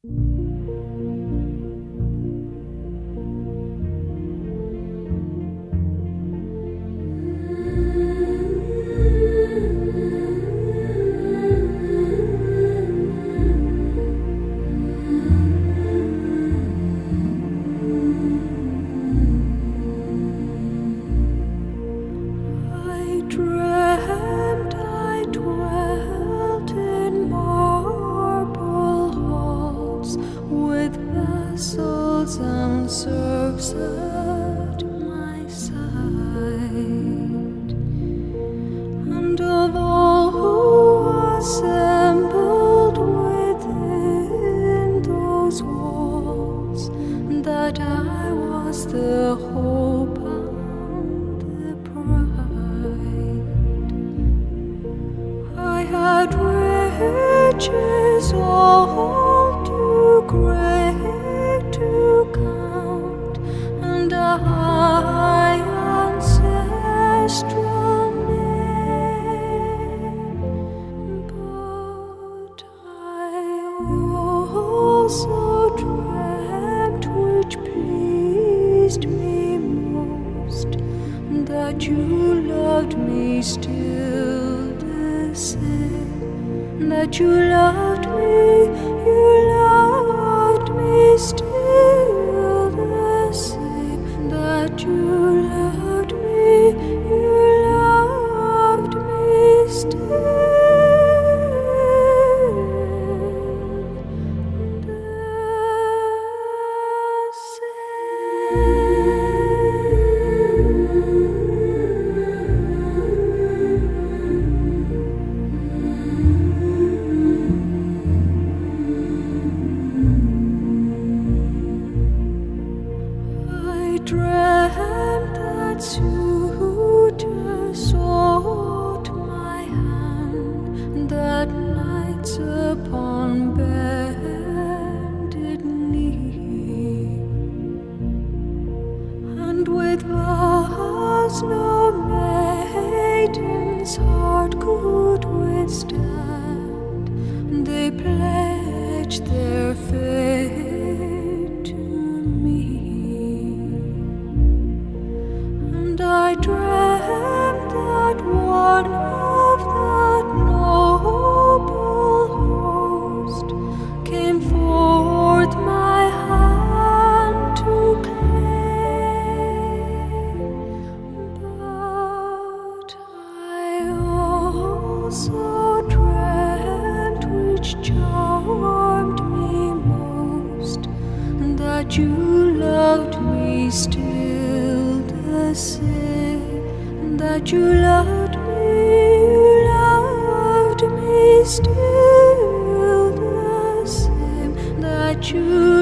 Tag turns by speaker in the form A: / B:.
A: I dreamt I dwelt in marble halls with vessels and serfs at my side, and of all who assembled within those walls, that I was the hope and the pride. I had riches all too great to count, and a high ancestral name, but I also dreamt, which pleased me most, that you loved me still the same, that you loved me still the same, that you loved me still the I dreamt that suitors sought my hand, that knights upon bended knee, and with vows no maiden's heart could withstand, they pledged their faith to me. And I dreamt that one of that noble host came forth my hand to claim, but I also dreamt, which charmed me most, that you loved me still the same, that you loved me still the same, that you